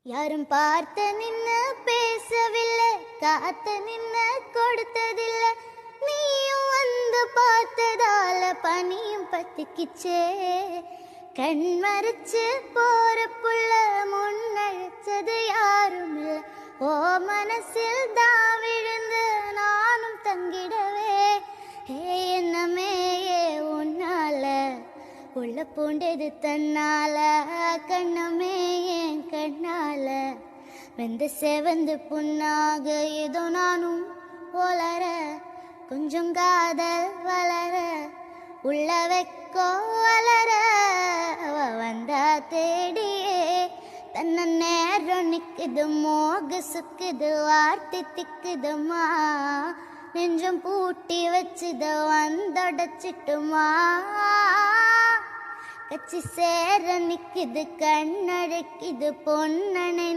யாரும் பார்த்து நின்னு பேசவில்லை, காத்து நின்னு கொடுத்ததில்லை. நீயும் வந்து பார்த்ததால பனியும் பத்திக்கிச்சே. கண் மறைச்சு போற புள்ள முன்னழிச்சது யாரும் இல்லை. ஓ மனசில் தான் விழுந்து நானும் தங்கிடவே. என்னமே உன்னால உள்ள பூண்டது தன்னால. கண்ணமே என் கண்ணால வெந்து செவந்து புண்ணாக ஏதோ நானும் ஒளர. கொஞ்சம் காதல் வளர உள்ள வைக்கோ வளர. அவ வந்தா தேடியே தன்ன நேரம் நிக்குது, மோக சுக்குது, வார்த்தை திக்குதுமா. நெஞ்சம் பூட்டி வச்சுத வந்தடைச்சிட்டுமா. கச்சி சேர நிக்குது, கண்ணடைக்குது பொன்னனை.